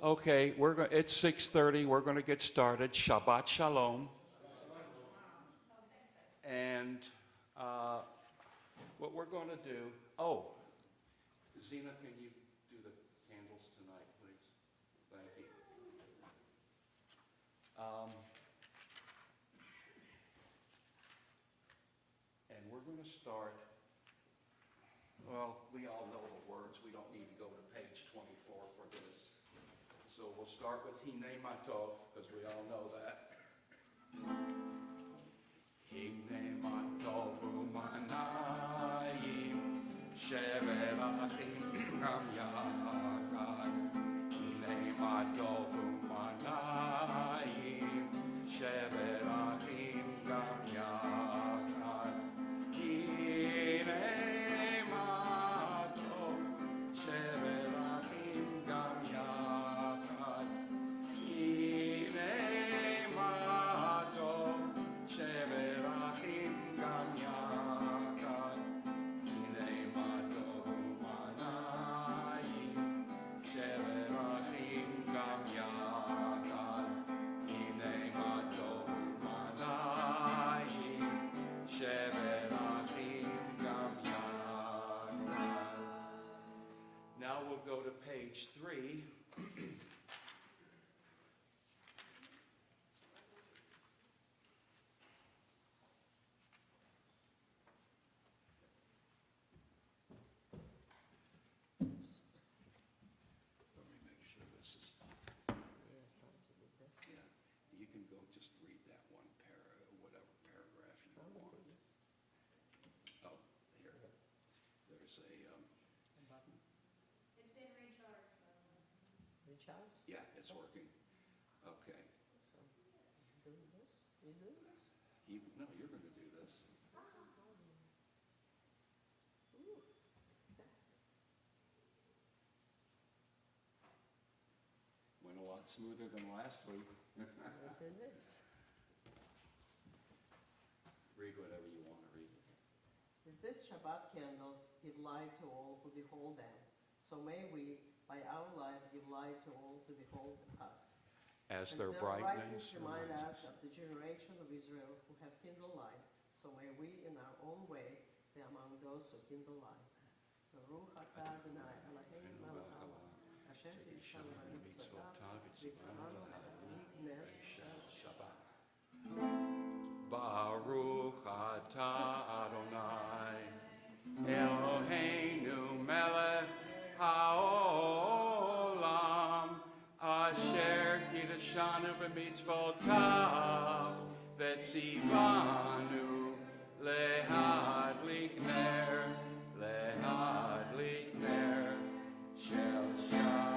Okay, it's 6:30. We're going to get started. Shabbat Shalom. And what we're going to do, Zena, can you do the candles tonight, please? Thank you. And we're going to start, well, we all know the words. We don't need to go to page 24 for this. So we'll start with Hinei Matov, because we all know that. Hinei Matov u'manayim, shevet achim gam yachad. Hinei Matov u'manayim, shevet achim gam yachad. Hinei Matov, shevet achim gam yachad. Hinei Matov, shevet achim gam yachad. Hinei Matov u'manayim, shevet achim gam yachad. Hinei Matov u'manayim, shevet achim gam yachad. Now we'll go to page 3. Let me make sure this is up. Yeah, you can go just read that one whatever paragraph you want. Oh, here. There's a, It's been recharged. Recharge? yeah, it's working. Okay. So, do this? You do this? No, you're going to do this. Went a lot smoother than last week. Yes, it is. Read whatever you want to read. With this Shabbat candles give light to all who behold them. So may we, by our light, give light to all who behold us. As And their brightness remind reminds us of the generation of Israel who have kindled light. So may we, in our own way, be among those who kindle light. Baruch atah Adonai Eloheinu melech haolam, asher tirshanu b'mitzvotav, v'tzivanu להדליק נר של Shabbat. Baruch atah Adonai Eloheinu melech haolam asher kiddushanu b'mitzvotav v'tzivanu lehadlik ner shel Shabbat.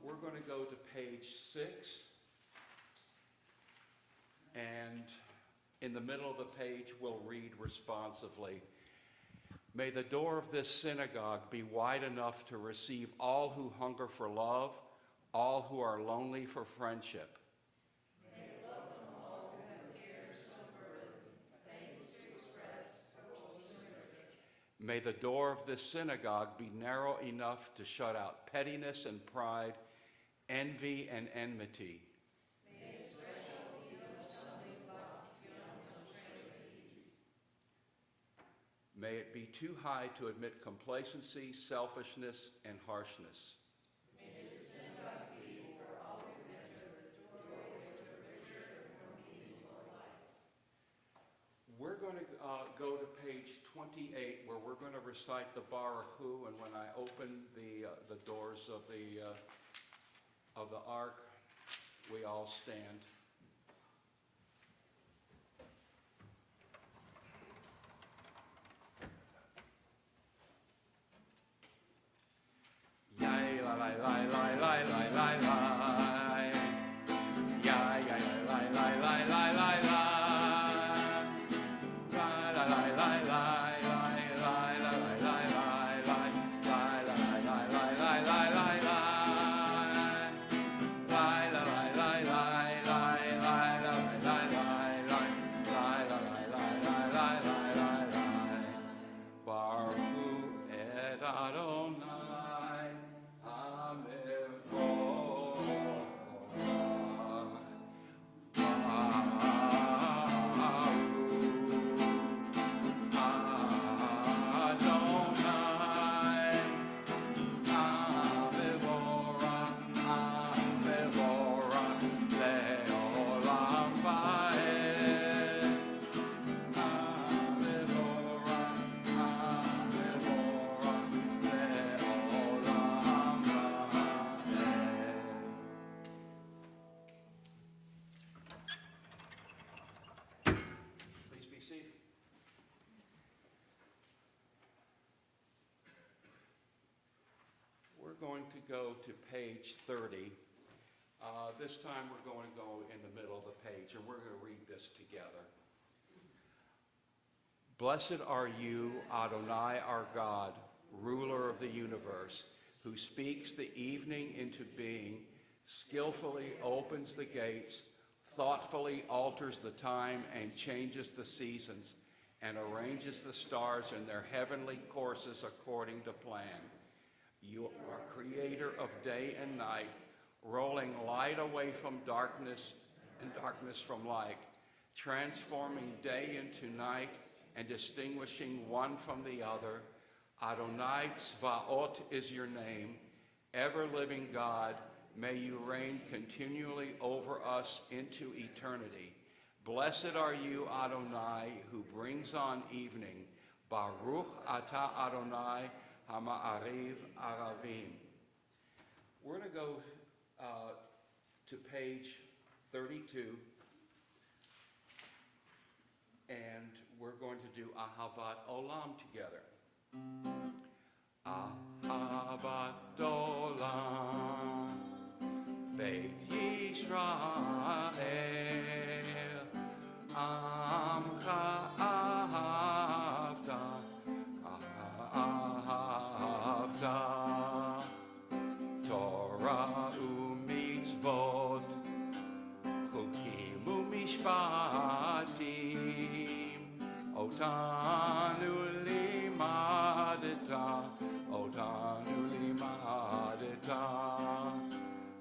We're going to go to page 6. And in the middle of the page, we'll read responsively. May the door of this synagogue be wide enough to receive all who hunger for love, all who are lonely for friendship. May it welcome all who have cares no burden, things to express, hopes to nurture. May the door of this synagogue be narrow enough to shut out pettiness and pride, envy and enmity. May its threshold be no stumbling block to no strength of ease. May it be too high to admit complacency, selfishness, and harshness. May this synagogue be for all who enter the doorway to a richer and more meaningful life. We're going to go to page 28, where we're going to recite the Baruch Hu, and when I open the doors of the ark, we all stand. Yai la la la la la la la la. Yai yai la la la la la la. La la la la la la la la la Baruch et Adonai we're going to go to page 30. This time we're going to go in the middle of the page, and we're going to read this together. Blessed are you, Adonai, our God, ruler of the universe, who speaks the evening into being, skillfully opens the gates, thoughtfully alters the time and changes the seasons, and arranges the stars in their heavenly courses according to plan. You are creator of day and night, rolling light away from darkness and darkness from light, transforming day into night and distinguishing one from the other. Adonai Tzvaot is your name. Ever-living God, may you reign continually over us into eternity. Blessed are you, Adonai, who brings on evening. Baruch atah Adonai hama'ariv aravim. We're going to go to page 32, and we're going to do Ahavat Olam together. Ahavat Olam, Beit Yisrael, Amcha ahavta, ahavta, Torah u'mitzvot, chukim u'mishpatim, otanu limadeta,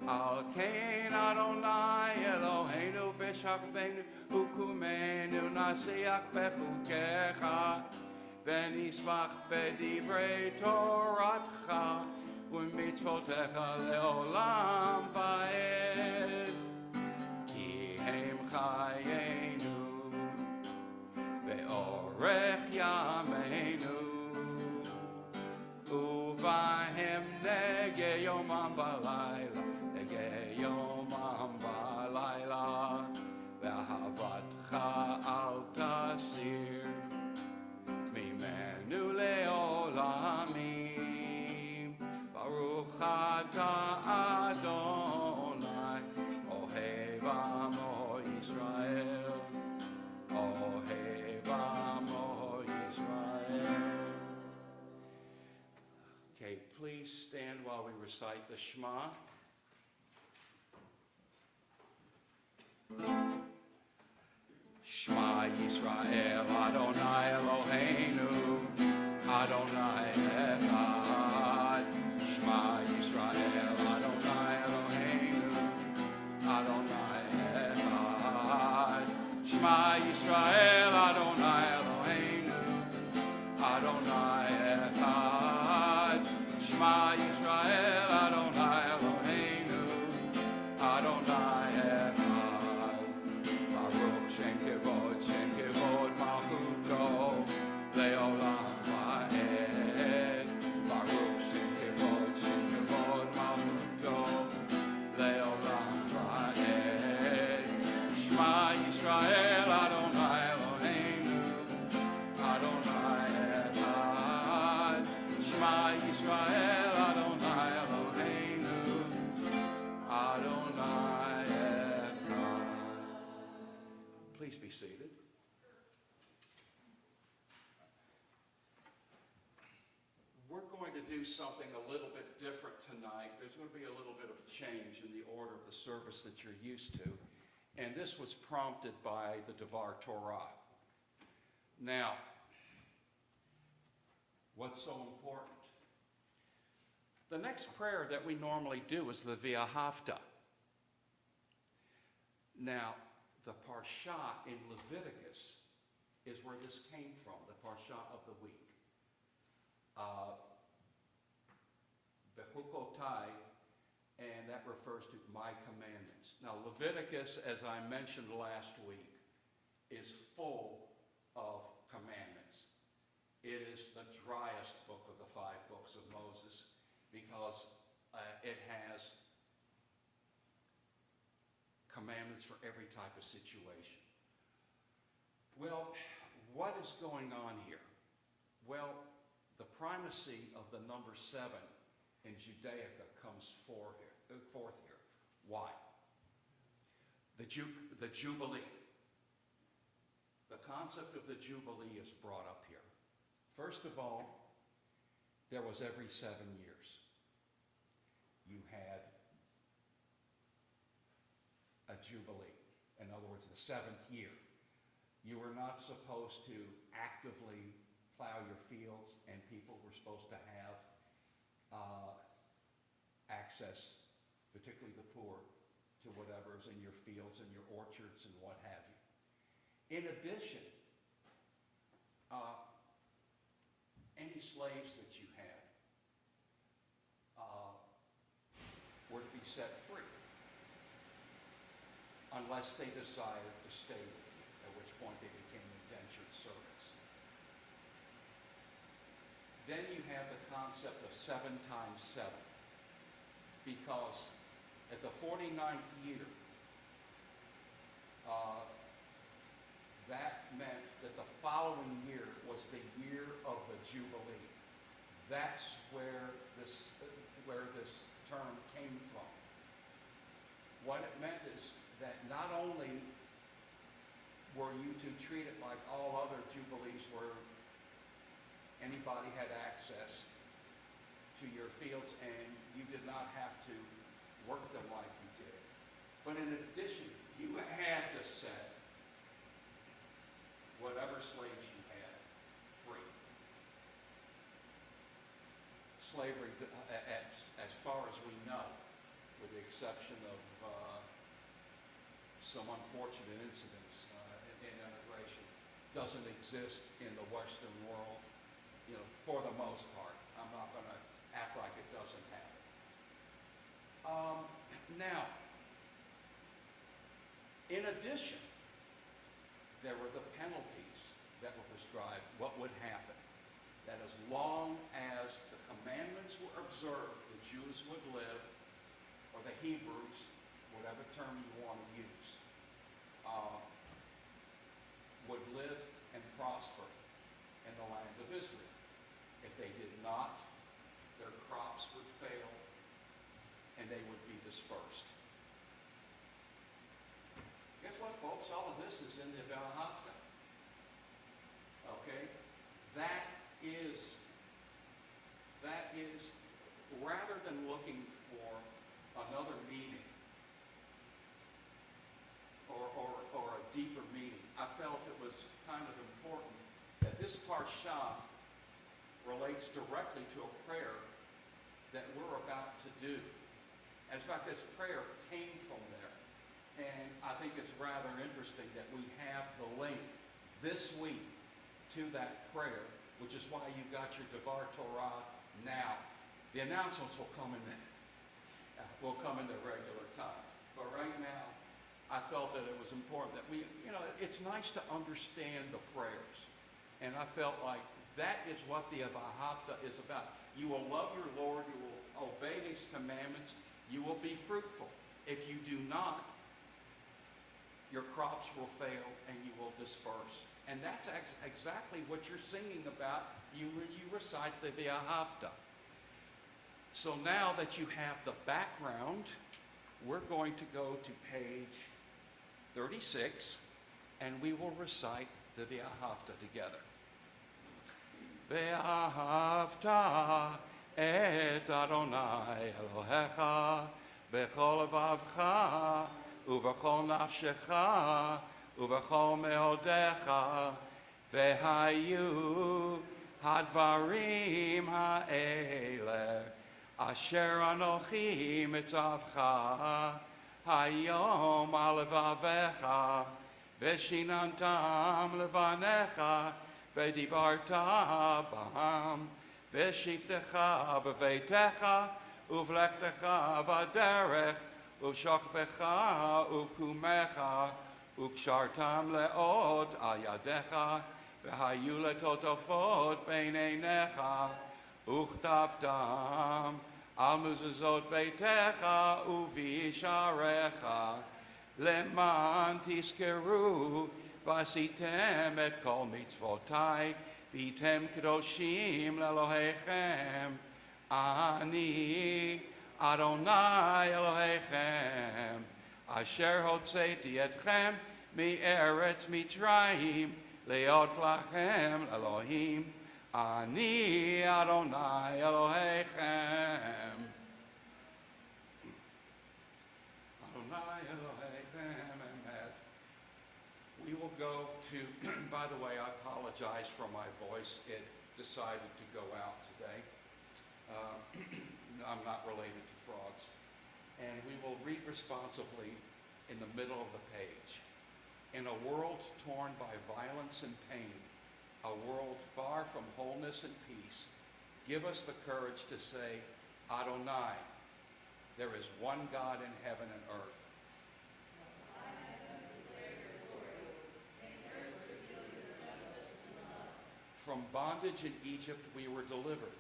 Al Kain Adonai Eloheinu b'shachbenu ukumenu nasiach bechukecha v'nismach b'divrei Toratcha u'mitzvotecha leolam va'ed ki hem chayenu ve'orech yameinu Uvahem nege yomam balayla, nege yomam balayla, ve'ahavatcha al tasir, mimenu leolamim, Baruch atah Adonai, ohev amo Yisrael, ohev amo Yisrael. Okay, please stand while we recite the Shema. Shema Yisrael, Adonai Eloheinu, Adonai Echad. Shema Yisrael, Adonai Eloheinu, Adonai Echad. Shema Yisrael, Adonai Eloheinu, Adonai Echad. Shema Yisrael, Adonai Eloheinu, Adonai Echad. Baruch Shem Kevod Malchuto, Leolam Va'ed. Baruch Shem Kevod Malchuto, Leolam Va'ed. Shema Yisrael, Adonai Eloheinu, Adonai Echad. Shema Yisrael, Adonai Eloheinu, Adonai Echad. Please be seated. We're going to do something a little bit different tonight. There's going to be a little bit of change in the order of the service that you're used to. And this was prompted by the Devar Torah. Now, what's so important? The next prayer that we normally do is the V'ahavta. Now, the Parsha in Leviticus is where this came from, the Parsha of the week. Bechukotai, and that refers to my commandments. Now, Leviticus, as I mentioned last week, is full of commandments. It is the driest book of the 5 books of Moses because it has commandments for every type of situation. Well, what is going on here? Well, the primacy of the number 7 in Judaica comes forth here. Why? The Jubilee. The concept of the Jubilee is brought up here. First of all, there was every 7 years. You had a Jubilee. In other words, the 7th year. You were not supposed to actively plow your fields, and people were supposed to have access, particularly the poor, to whatever's in your fields and your orchards and what have you. In addition, any slaves that you had were to be set free, unless they desired to stay with you, at which point they became indentured servants. Then you have the concept of 7 times 7, because at the 49th year, that meant that the following year was the year of the Jubilee. That's where this term came from. What it meant is that not only were you to treat it like all other Jubilees where anybody had access to your fields and you did not have to work them like you did, but in addition, you had to set whatever slaves you had free. Slavery, as far as we know, with the exception of some unfortunate incidents in immigration, doesn't exist in the Western world, for the most part. I'm not going to act like it doesn't happen. Now, in addition, there were the penalties that were prescribed. What would happen? That as long as the commandments were observed, the Jews would live, or the Hebrews, whatever term you want to use, would live and prosper in the land of Israel. If they did not, their crops would fail and they would be dispersed. Guess what, folks? All of this is in the Vahavta. Okay? That is, rather than looking for another meaning or a deeper meaning, I felt it was kind of important that this parsha relates directly to a prayer that we're about to do. As a fact, this prayer came from there. And I think it's rather interesting that we have the link this week to that prayer, which is why you got your Devar Torah now. The announcements will come in the regular time. But right now, I felt that it was important that we, it's nice to understand the prayers. And I felt like that is what the Vahavta is about. You will love your Lord, you will obey his commandments, you will be fruitful. If you do not, your crops will fail and you will disperse. And that's exactly what you're singing about. You recite the Vahavta. So now that you have the background, we're going to go to page 36 and we will recite the Vahavta together. Ve'ahavta et Adonai Elohecha bechol levavcha uvechol nafshecha uvechol meodecha vehayu hadvarim ha'ele asher anochi mitzavcha hayom al levavecha veshinantam levanecha v'dibarta b'ham v'shiftecha b'veitecha uvlechtecha v'derech uv'shokbecha uv'kumecha uv'kshartam le'od al yadecha v'hayu letotofot b'neinecha uchtavtam al muzazot beitecha uv'isharecha leman tiskeru v'asitem et kol mitzvotai v'item kedoshim lelohechem Ani Adonai Elohechem, asher hotzeti etchem me'eretz Mitzrayim, leot lachem Elohim. Ani Adonai Elohechem. Adonai Elohechem emet. We will go to, by the way, I apologize for my voice. It decided to go out today. I'm not related to frogs. And we will read responsively in the middle of the page. In a world torn by violence and pain, a world far from wholeness and peace, give us the courage to say, Adonai, there is one God in heaven and earth. From bondage in Egypt we were delivered.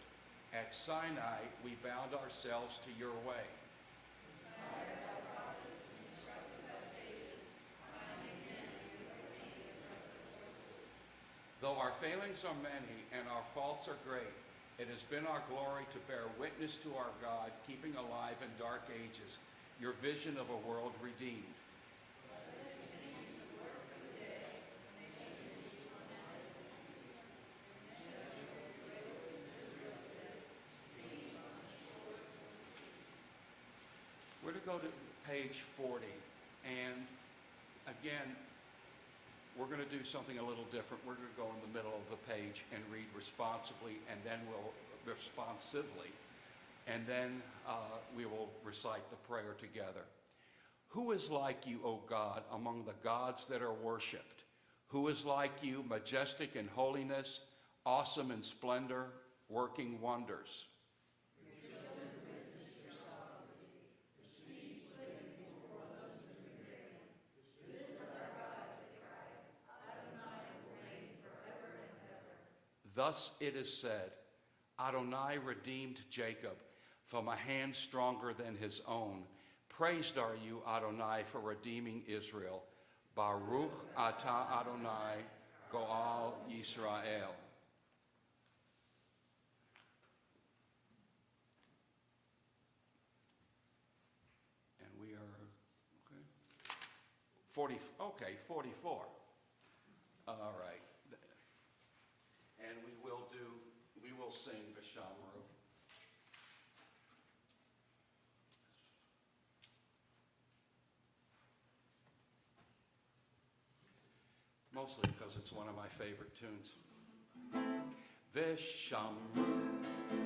At Sinai we bound ourselves to your way. Though our failings are many and our faults are great, it has been our glory to bear witness to our God, keeping alive in dark ages your vision of a world redeemed. We're to go to page 40, and again, we're going to do something a little different. We're going to go in the middle of the page and read responsibly, and then we'll responsively, and then we will recite the prayer together. Who is like you, O God, among the gods that are worshipped? Who is like you, majestic in holiness, awesome in splendor, working wonders? Thus it is said, Adonai redeemed Jacob from a hand stronger than his own. Praised are you, Adonai, for redeeming Israel. Baruch atah Adonai, Goal Yisrael. And we are, okay, 44. All right. And we will sing Vishamru. Mostly because it's one of my favorite tunes. Vishamru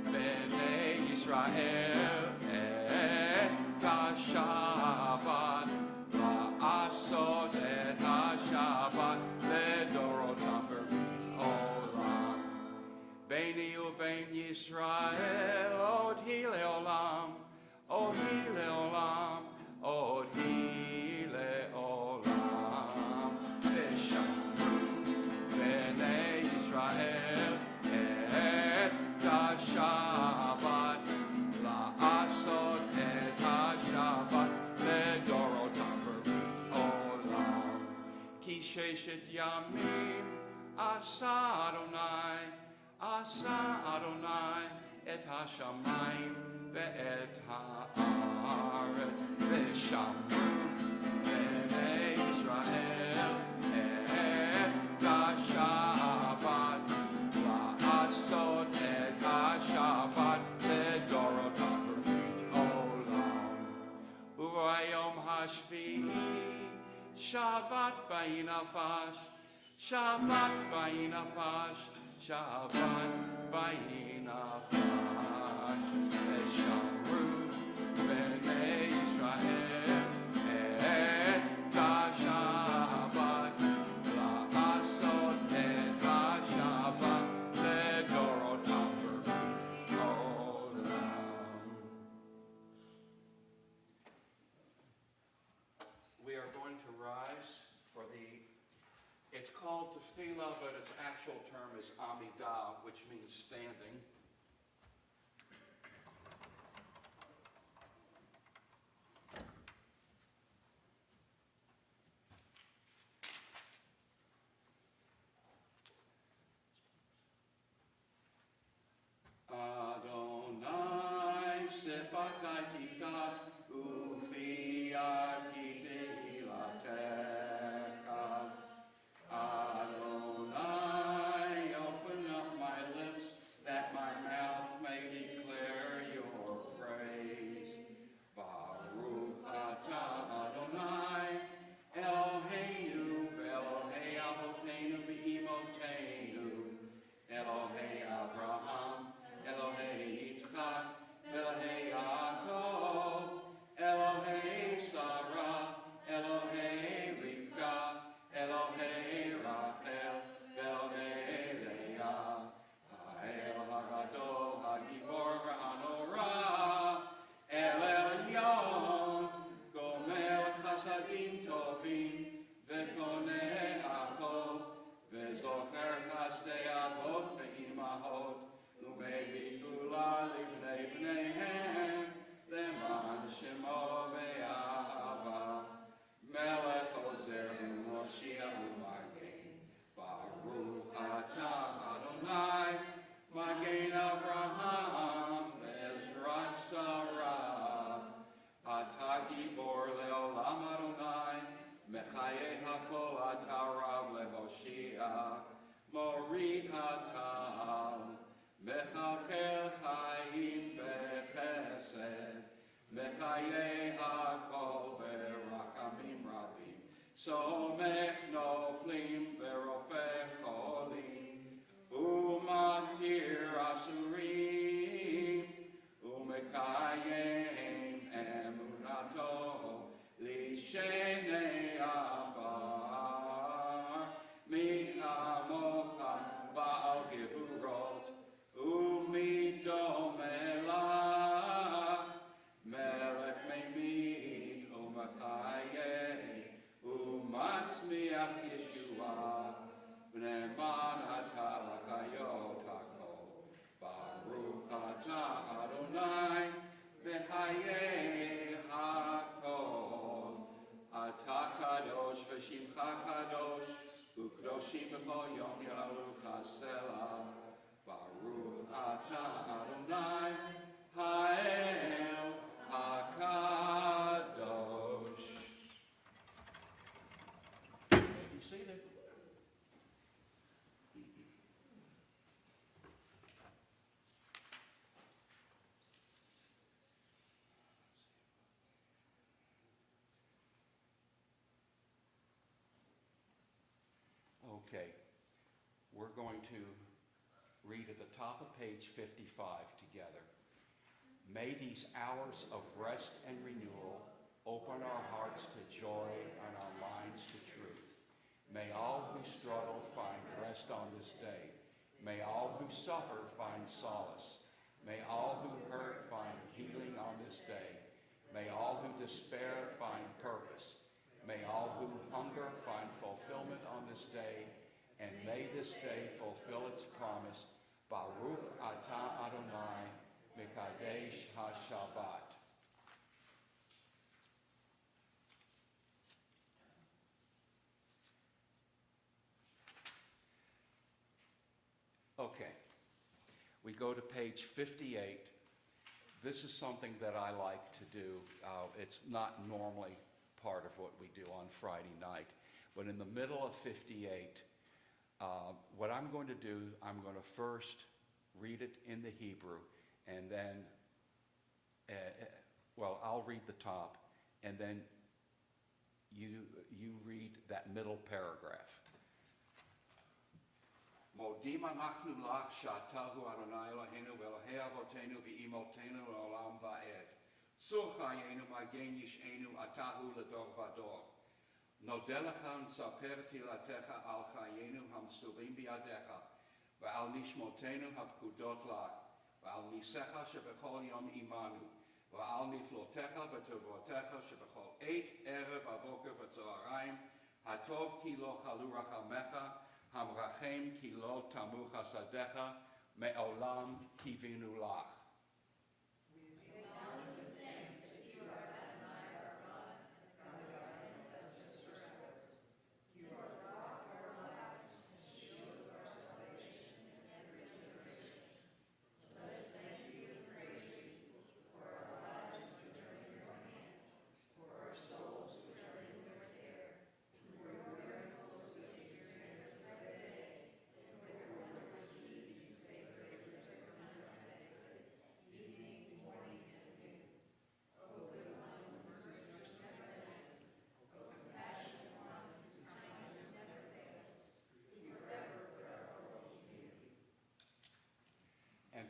b'nei Yisrael et ha-Shabbat va'asot et ha-Shabbat ledorotam olam. Beini uvein Yisrael od hi leolam, od hi leolam, od hi leolam. Vishamru b'nei Yisrael et ha-Shabbat la'asot et ha-Shabbat ledorotam olam. Ki sheshet yamim asa Adonai et ha-shamayim ve'et ha'aretz v'shamru b'nei Yisrael et ha-Shabbat la'asot et ha-Shabbat ledorotam olam. U'vayom hashvi'i Shabbat vayinafash, Shabbat vayinafash, Shabbat vayinafash. Veshamru b'nei Yisrael et ha-Shabbat la'asot et ha-Shabbat ledorotam olam. We are going to rise for it's called tefillah, but its actual term is amidah, which means standing. Adonai Shatai tiftach, ufi arkite ilatecha. Adonai, open up my lips, that my mouth may declare your praise. Baruch atah Adonai, Eloheinu, Elohei Avotenu v'Imotenu, Elohei Avraham, Elohei Yitzchak, Elohei Yaakov, Elohei Sarah, Elohei Rivka, Elohei Rachel, Elohei Leah, Ha'el HaGadol, HaGibor v'Hanorah, El Elyon, Gomel Chasadim Tovim, V'koneh Achol, V'zocher Chasdei Avot V'imahot, U'mevii Gula Livnei Bneihem, Leman Shemo Be'ahava, Melech Ozer U'Moshiach U'Magen, Baruch atah Adonai, Magen Avraham, Ezrat Sarah, Atah Gibor Le'olam Adonai, Mechayeh HaKol atah Rav leHoshia, Morid HaTal, Mechalkel Chaim Bechesed, Mechayeh HaKol Berachamim Rabim, Somech Noflim Verofech Cholim, Umatir Asurim, Umekayem Emunato, Lishenei Afar, Michamocha Baal Gevurot, Umidomelach, Melech Memid, Umekayem, Umatzmiach Yeshua, Bneman atah l'chayot hakol, Baruch atah Adonai, Mechayeh hakol, Atah kadosh v'shimcha kadosh, U'kdoshim b'kol yom yalucha selah, Baruch atah Adonai, Ha'el HaKadosh. You may be seated. Okay, we're going to read at the top of page 55 together. May these hours of rest and renewal open our hearts to joy and our minds to truth. May all who struggle find rest on this day. May all who suffer find solace. May all who hurt find healing on this day. May all who despair find purpose. May all who hunger find fulfillment on this day. And may this day fulfill its promise. Baruch atah Adonai, Mekadesh HaShabbat. Okay, we go to page 58. This is something that I like to do. It's not normally part of what we do on Friday night, but in the middle of 58, what I'm going to do, I'm going to first read it in the Hebrew, and then, I'll read the top, and then you read that middle paragraph. Modim אנחנו לך שאתה הוא אדוני אלוהינו ואלוהי אבותינו ואימותינו לעולם ועד. צור חיינו מגן ישענו אתה הוא לדור ודור. נודה לך ונספר תהילתך על חיינו המסורים בידיך ועל נשמותינו הפקודות לך ועל ניסיך שבכל יום עמנו ועל נפלותיך וטובותיך שבכל עת ערב הבוקר וצהריים הטוב כי לא חלו רחמיך המרחם כי לא תמו חסדיך מעולם קיווינו לך.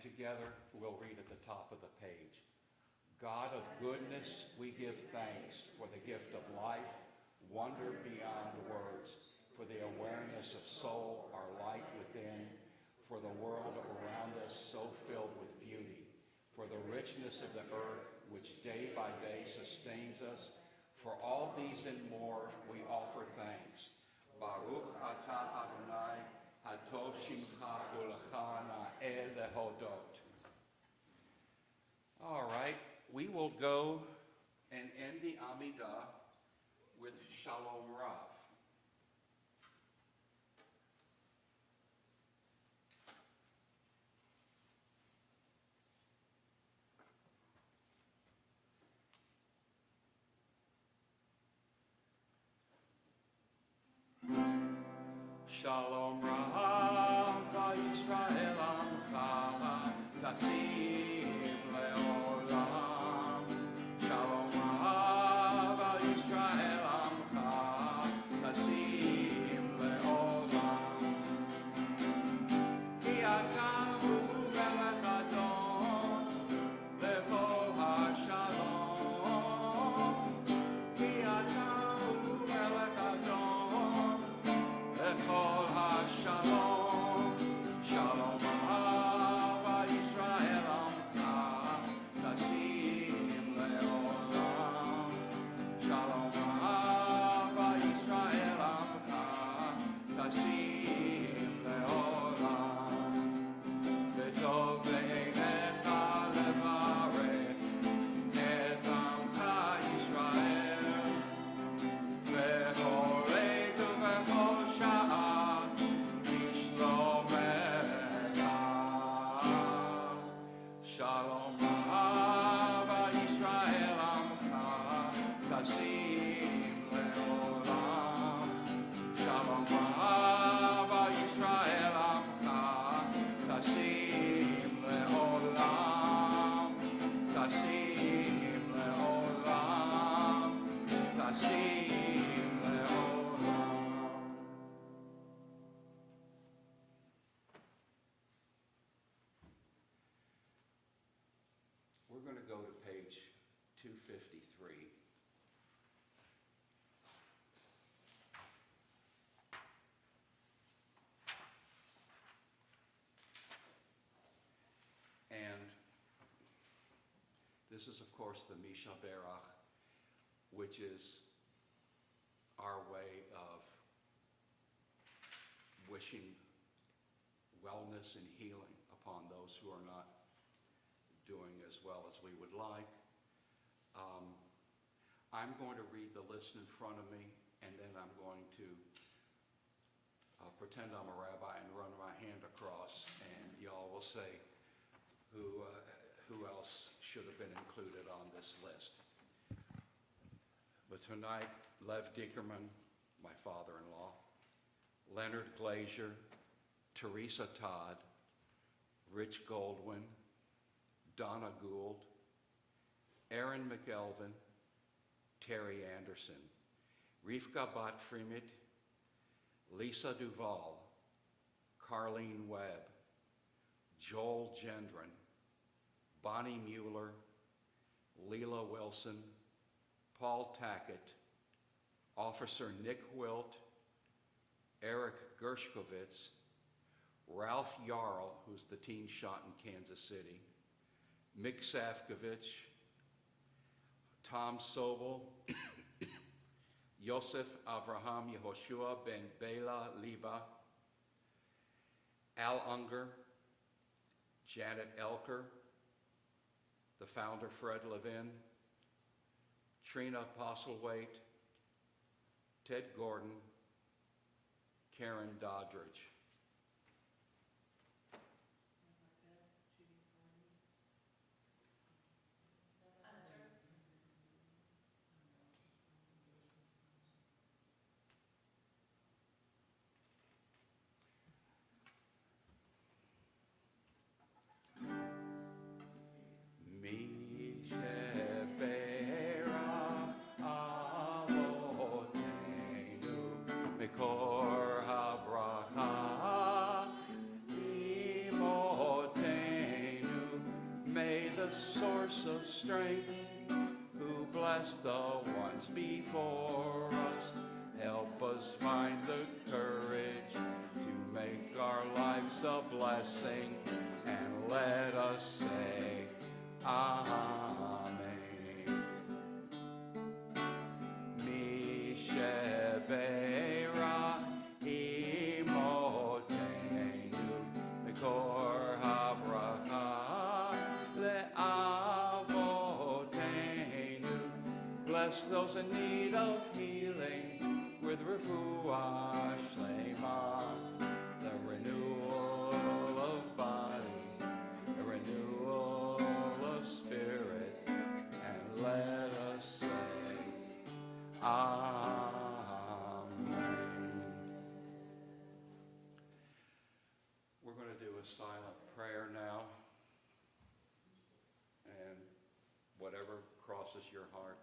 together we'll read at the top of the page. God of goodness, we give thanks for the gift of life, wonder beyond words, for the awareness of soul, our light within, for the world around us so filled with beauty, for the richness of the earth which day by day sustains us. For all these and more we offer thanks. Baruch atah Adonai, hatov shimcha u'lecha na'el lehodot. All right, we will go and end the Amidah with Shalom Rav. Shalom Rav Yisrael Amcha Tasim Leolam. Shalom Rav Yisrael Amcha Tasim Leolam. Ki ata hu melech Adon levol hashalom. Ki ata hu melech Adon levol hashalom. Shalom Ahava Yisrael Amcha Tasim Leolam. Shalom Ahava Yisrael Amcha Tasim Leolam. V'tov ve'enecha levarech et Amcha Yisrael v'chol עת ובכל שעה בשלומך. שלום רב על ישראל עמך תשים לעולם. שלום רב על ישראל עמך תשים לעולם. תשים לעולם. תשים לעולם. We're going to go to page 253. And this is, of course, the Misha Berach, which is our way of wishing wellness and healing upon those who are not doing as well as we would like. I'm going to read the list in front of me, and then I'm going to pretend I'm a rabbi and run my hand across, and y'all will say who else should have been included on this list. But tonight, Lev Dickerman, my father-in-law, Leonard Glazier, Teresa Todd, Rich Goldwyn, Donna Gould, Aaron McElvin, Terry Anderson, Rivka Bat-Frimit, Lisa Duval, Carlene Webb, Joel Gendron, Bonnie Mueller, Leela Wilson, Paul Tackett, Officer Nick Wilt, Eric Gershkovitz, Ralph Yarl, who's the teen shot in Kansas City, Mick Safkovich, Tom Sobel, Yosef Avraham Yehoshua ben Bela Liba, Al Unger, Janet Elker, the founder Fred Levin, Trina Postlewaite, Ted Gordon, Karen Doddridge. Mikor habracha source of strength, who bless the ones before us. Help us find the courage to make our lives a blessing, and let us say, Amen. Mishebera imotenu, mikor habracha le'avotenu. Bless those in need of healing with refuah shlema, the renewal of body, the renewal of spirit, and let us say, Amen. We're going to do a silent prayer now, and whatever crosses your heart.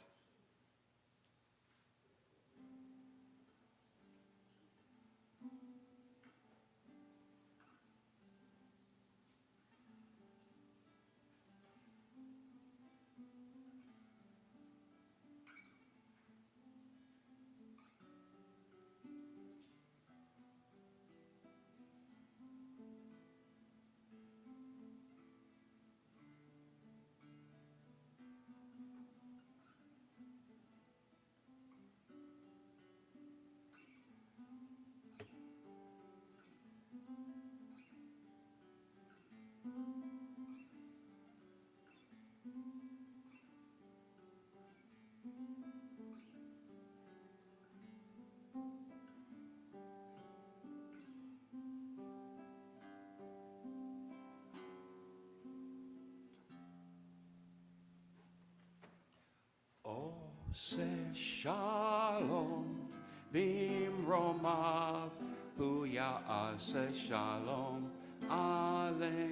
Oh, say shalom, bimromav, hu ya'aseh shalom aleinu,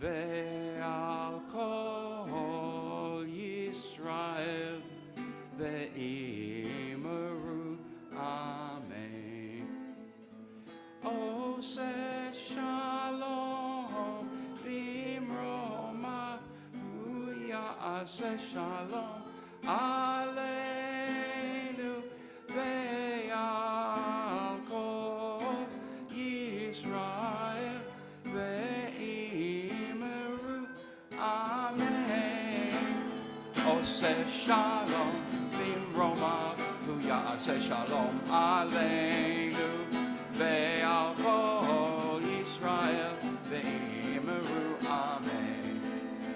ve'al kol Yisrael, ve'imeru, amen. Oh, say shalom, bimromav, Ya'aseh shalom aleinu, ve'al kol Yisrael, ve'imeru, amen. Oh, say shalom, bimromav, hu ya'aseh shalom aleinu, ve'al kol Yisrael, ve'imeru, amen.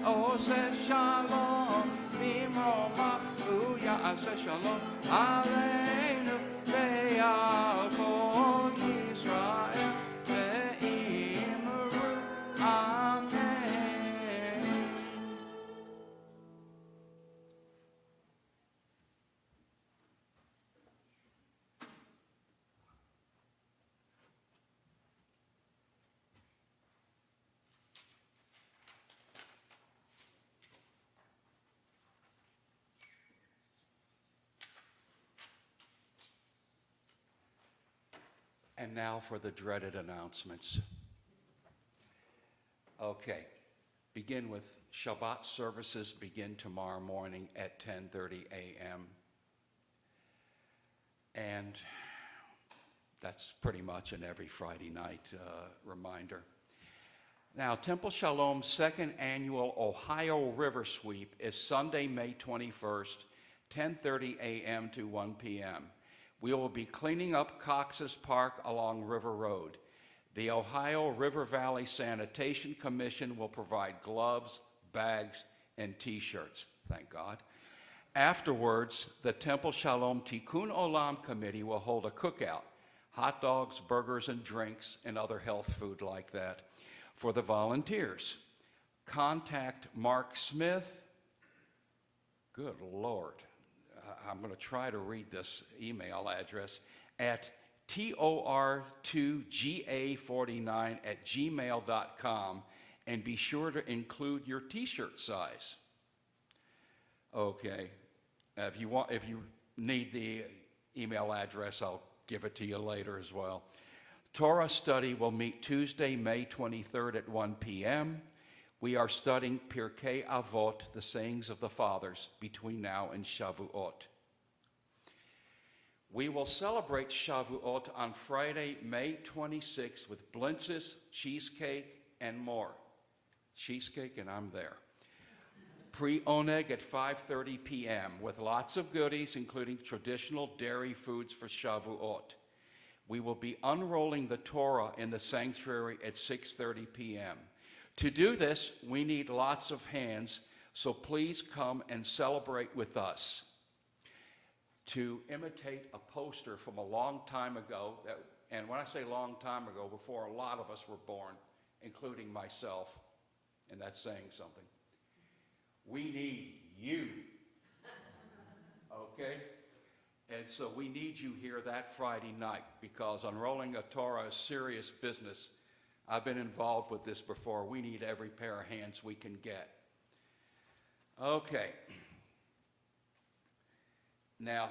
Oh, say shalom, bimromav, hu ya'aseh shalom aleinu, ve'al kol Yisrael, ve'imeru, amen. And now for the dreaded announcements. Okay, begin with Shabbat services begin tomorrow morning at 10:30 a.m. And that's pretty much an every Friday night reminder. Now, Temple Shalom's second annual Ohio River Sweep is Sunday, May 21st, 10:30 a.m. to 1 p.m. We will be cleaning up Cox's Park along River Road. The Ohio River Valley Sanitation Commission will provide gloves, bags, and t-shirts, thank God. Afterwards, the Temple Shalom Tikkun Olam Committee will hold a cookout, hot dogs, burgers, and drinks, and other health food like that for the volunteers. Contact Mark Smith. Good Lord. I'm going to try to read this email address at tor2ga49@gmail.com, and be sure to include your t-shirt size. Okay, if you need the email address, I'll give it to you later as well. Torah study will meet Tuesday, May 23rd at 1 p.m. We are studying Pirkei Avot, the sayings of the fathers, between now and Shavuot. We will celebrate Shavuot on Friday, May 26th with blintzes, cheesecake, and more. Cheesecake, and I'm there. Pre-oneg at 5:30 p.m. with lots of goodies, including traditional dairy foods for Shavuot. We will be unrolling the Torah in the sanctuary at 6:30 p.m. To do this, we need lots of hands, so please come and celebrate with us. To imitate a poster from a long time ago, and when I say long time ago, before a lot of us were born, including myself, and that's saying something. We need you, okay? And so we need you here that Friday night, because unrolling a Torah is serious business. I've been involved with this before. We need every pair of hands we can get. Okay. Now,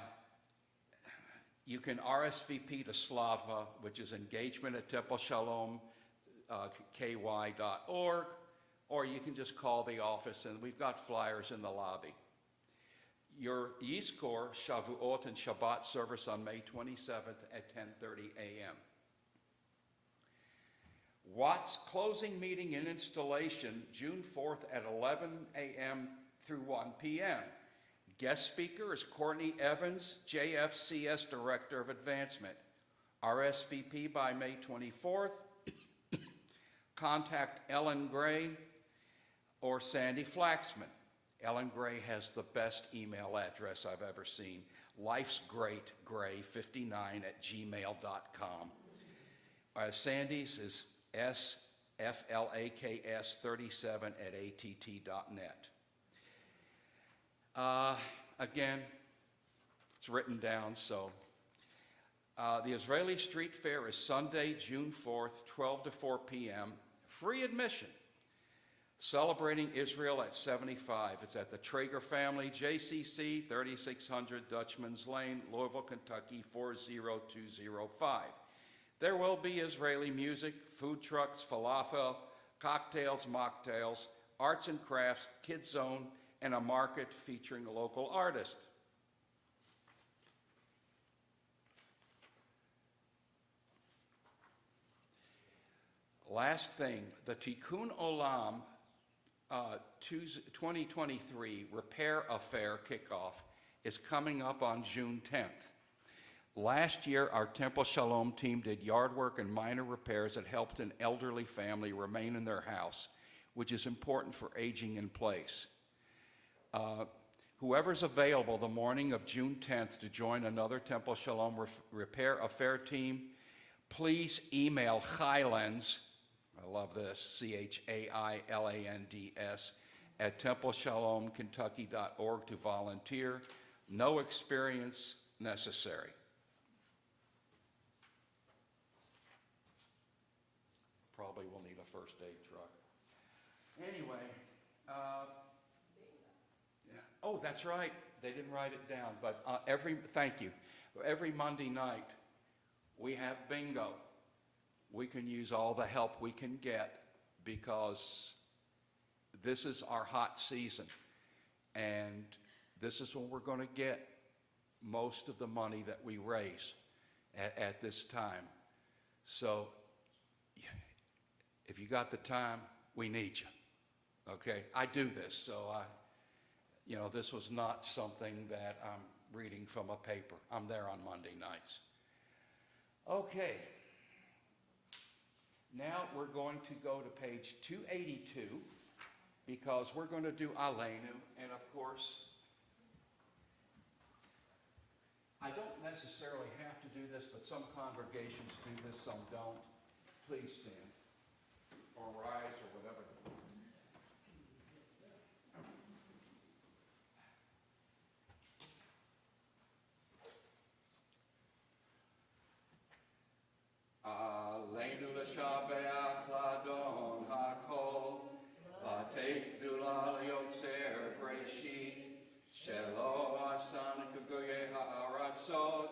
you can RSVP to Slava, which is engagement@templeshalom.ky.org, or you can just call the office, and we've got flyers in the lobby. Your Yizkor, Shavuot, and Shabbat service on May 27th at 10:30 a.m. Watt's closing meeting and installation, June 4th at 11 a.m. through 1 p.m. Guest speaker is Courtney Evans, JFCS Director of Advancement. RSVP by May 24th. Contact Ellen Gray or Sandy Flaxman. Ellen Gray has the best email address I've ever seen. lifesgreatgray59@gmail.com. Sandy's is sflaks37@att.net. Again, it's written down, so. The Israeli Street Fair is Sunday, June 4th, 12 to 4 p.m. Free admission. Celebrating Israel at 75. It's at the Traeger Family, JCC, 3600 Dutchman's Lane, Louisville, Kentucky, 40205. There will be Israeli music, food trucks, falafel, cocktails, mocktails, arts and crafts, kids zone, and a market featuring a local artist. Last thing, the Tikkun Olam 2023 Repair Affair kickoff is coming up on June 10th. Last year, our Temple Shalom team did yard work and minor repairs that helped an elderly family remain in their house, which is important for aging in place. Whoever's available the morning of June 10th to join another Temple Shalom Repair Affair team, please email Highlands, I love this, CHAILANDS, at templeshalomkentucky.org to volunteer. No experience necessary. Probably will need a first aid truck. Anyway, yeah. Oh, that's right. They didn't write it down, but thank you. Every Monday night, we have bingo. We can use all the help we can get because this is our hot season. And this is when we're going to get most of the money that we raise at this time. So if you got the time, we need you. Okay? I do this, so this was not something that I'm reading from a paper. I'm there on Monday nights. Okay. Now we're going to go to page 282 because we're going to do Aleinu, and of course, I don't necessarily have to do this, but some congregations do this, some don't. Please stand or rise or whatever. Aleinu l'shabeach l'adon hakol, l'ateit gdula l'yotzer breshit, shelo asan k'goyei ha'aratzot,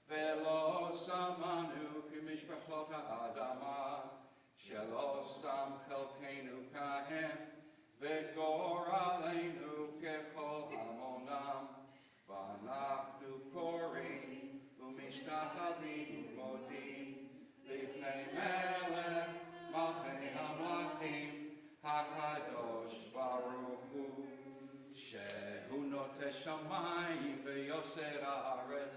velo samanu k'mishpachot ha'adama, shelo sam chelkeinu בשמיים ויוסר הארץ,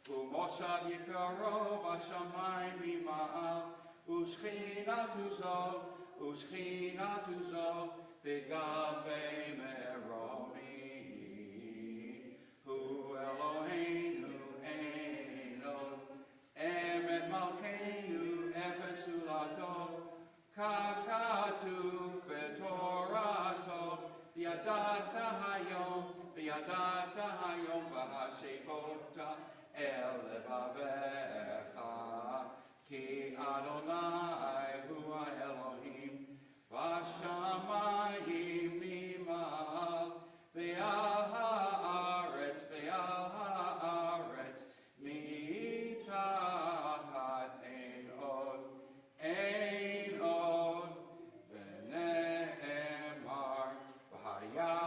ומושב יקרו בשמיים ממעל, ושכינתו זו בגבי מרומי. הוא אלוהינו אין עוד, אמת מלכנו אפס הולדו, כך כתוב בתורתו, וידעת היום והשיבות אל לבביך, כי אדוני הוא האלוהים בשמיים ממעל, ועל הארץ מתחת אין עוד, ונאמר והיה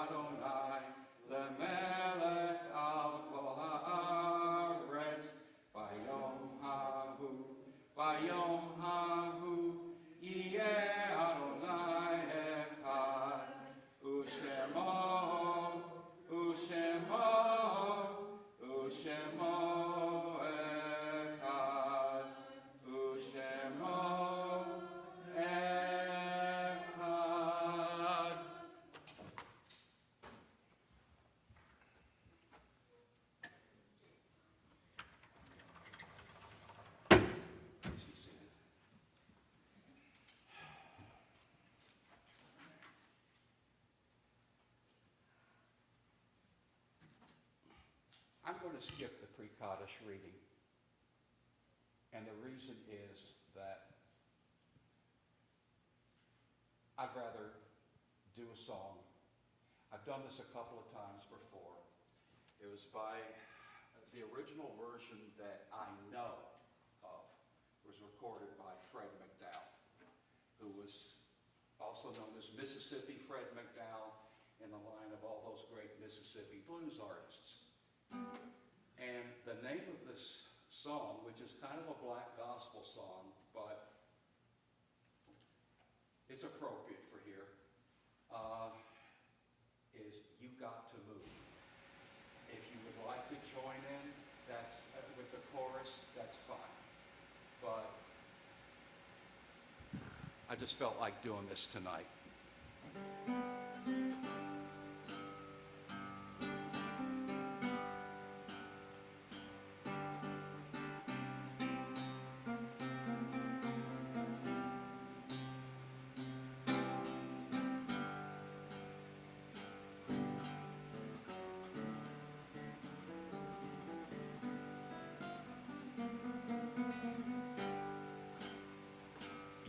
אדוני למלך על כל הארץ ביום ההוא יהיה אדוני אחד, ושמו אחד, אחד. Please be seated. I'm going to skip the pre-Kaddish reading, and the reason is that I'd rather do a song. I've done this a couple of times before. It was by the original version that I know of was recorded by Fred McDowell, who was also known as Mississippi Fred McDowell in the line of all those great Mississippi blues artists. And the name of this song, which is kind of a black gospel song, but it's appropriate for here, is You Got to Move. If you would like to join in, that's with the chorus, that's fine. But I just felt like doing this tonight.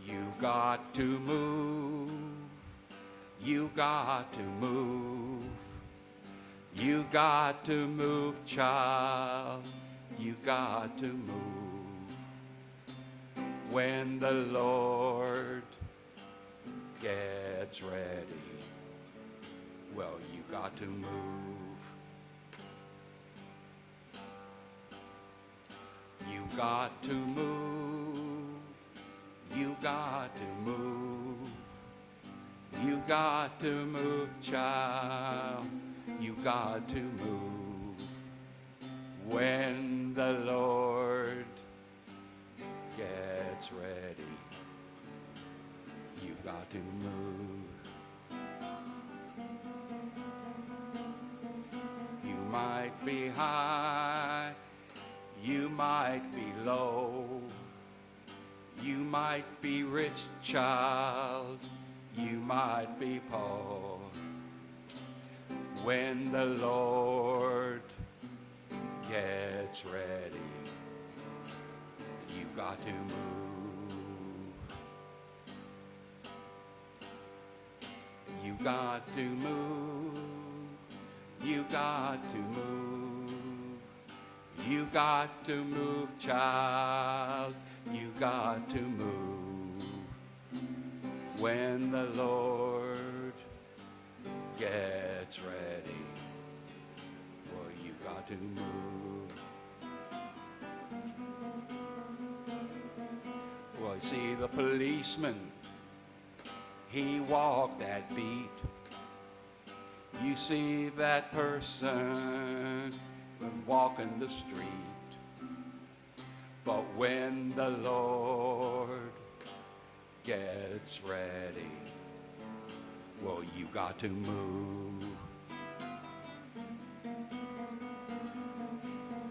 You got to move, you got to move, you got to move, child, you got to move. When the Lord gets ready, well, you got to move. You got to move. You got to move, you got to move, child, you got to move. When the Lord gets ready, you got to move. You might be high, you might be low. You might be rich, child, you might be poor. When the Lord gets ready, you got to move. You got to move, you got to move, you got to move, child. You got to move. When the Lord gets ready, well, you got to move. Well, you see, the policeman, he walked that beat. You see that person walking the street, but when the Lord gets ready, well, you got to move.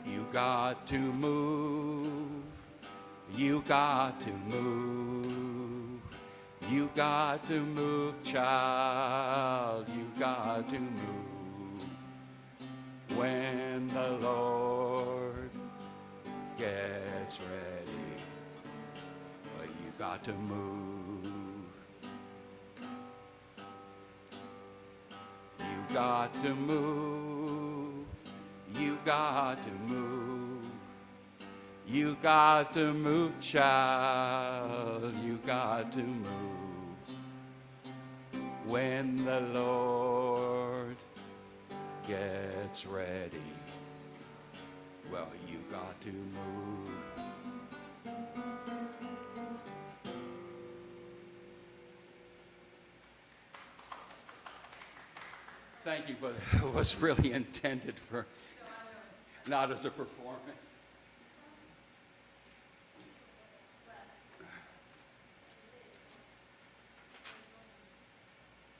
You got to move. You got to move. You got to move, child. You got to move. When the Lord gets ready, well, you got to move. You got to move. You got to move. You got to move, child. You got to move. When the Lord gets ready, well, you got to move. Thank you, but it was really intended for, not as a performance.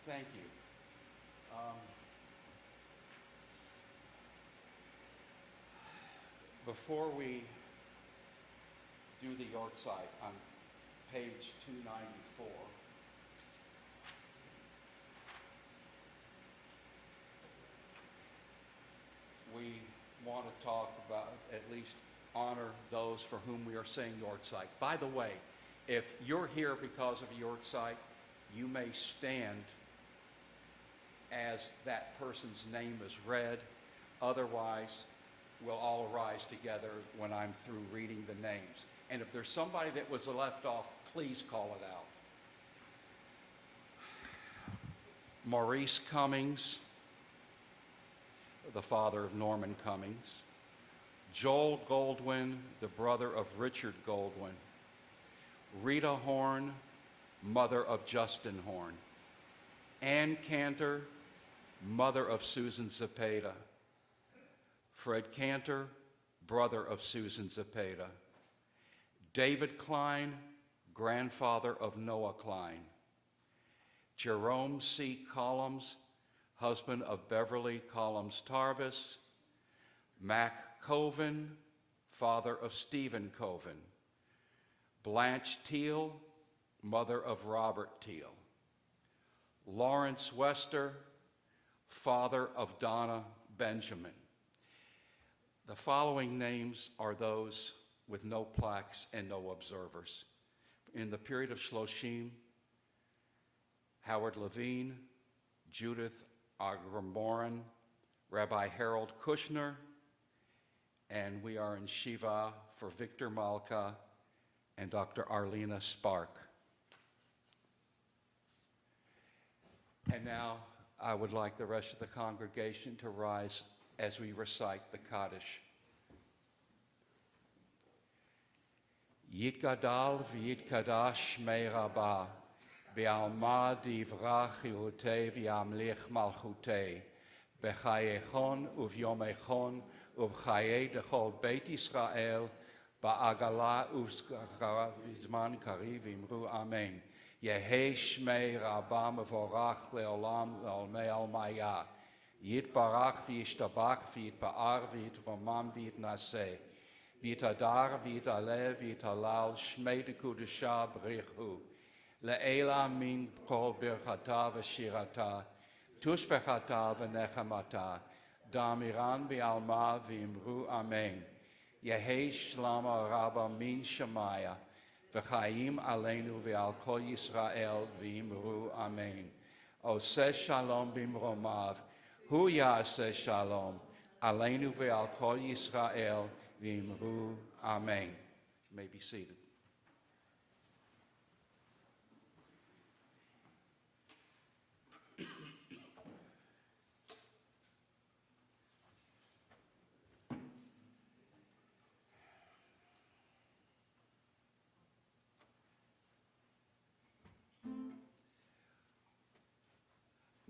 Thank you. Before we do the York side on page 294, we want to talk about, at least honor those for whom we are saying Yortzeit. By the way, if you're here because of Yortzeit, you may stand as that person's name is read. Otherwise, we'll all rise together when I'm through reading the names. And if there's somebody that was left off, please call it out. Maurice Cummings, the father of Norman Cummings. Joel Goldwyn, the brother of Richard Goldwyn. Rita Horn, mother of Justin Horn. Ann Cantor, mother of Susan Zepeda. Fred Cantor, brother of Susan Zepeda. David Klein, grandfather of Noah Klein. Jerome C. Collins, husband of Beverly Collins Tarbus. Mac Coven, father of Stephen Coven. Blanche Teal, mother of Robert Teal. Lawrence Wester, father of Donna Benjamin. The following names are those with no plaques and no observers. In the period of Shloshim, Howard Levine, Judith Agramoran, Rabbi Harold Kushner, and we are in Shiva for Victor Malka and Dr. Arlena Spark. And now I would like the rest of the congregation to rise as we recite the Kaddish. Yitgadal v'yitkadash shmei Rabbah, Be'alma divrach chirutei v'yamlich malchutei, B'chayechon uv'yomechon uv'chayei dechol Beit Yisrael, Ba'agala uv'zman kariv imru Amen. Yehei shmei Rabbah mevorach le'olam le'olmei almaya. Yitbarach v'yishtabach v'yitba'ar v'yitromam v'yitnaseh. V'yitadar v'yitaleh v'yitalal shmei dekudusha b'richu. Le'ela min kol birchata v'shirata. Tushbechata v'nechamata. Damiran v'alma v'imru Amen. Yehei shlama rabba min shemaya. V'chaim aleinu v'al kol Yisrael v'imru Amen. Oseh shalom b'mromav. Hu ya'aseh shalom. Aleinu ve'al kol Yisrael v'imru Amen. You may be seated.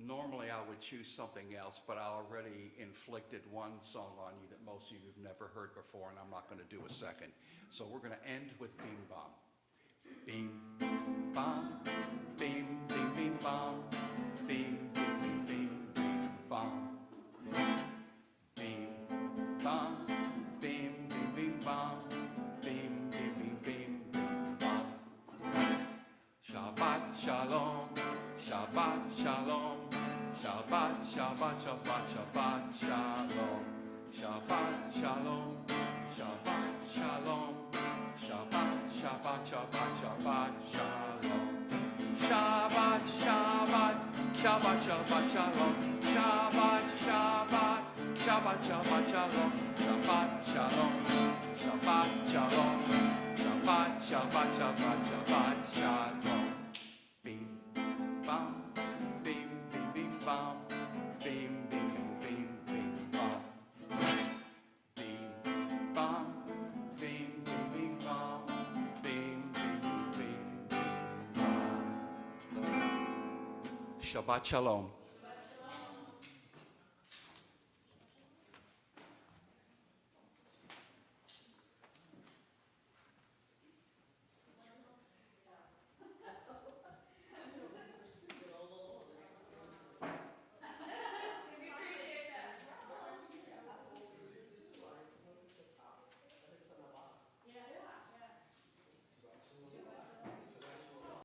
Normally I would choose something else, but I already inflicted one song on you that most of you have never heard before, and I'm not going to do a second. So we're going to end with Beam Bom. Beam, bom, beam, beam, beam, bom. Beam, beam, beam, beam, beam, bom. Beam, bom, beam, beam, beam, bom. Beam, beam, beam, beam, beam, bom. Shabbat Shalom, Shabbat Shalom, Shabbat, Shabbat, Shabbat, Shabbat Shalom, Shabbat Shalom, Shabbat Shalom, Shabbat, Shabbat, Shabbat, Shabbat Shalom, Shabbat, Shabbat, Shabbat, Shabbat Shalom, Shabbat, Shabbat, Shabbat, Shabbat Shalom, Shabbat Shalom, Shabbat Shalom, Shabbat, Shabbat, Shabbat, Shabbat Shalom. Beam, bam, beam, beam, beam, bam, beam, beam, beam, beam, beam, bam. Beam, bam, beam, beam, beam, bam, beam, beam, beam, beam, beam, bam. Shabbat Shalom.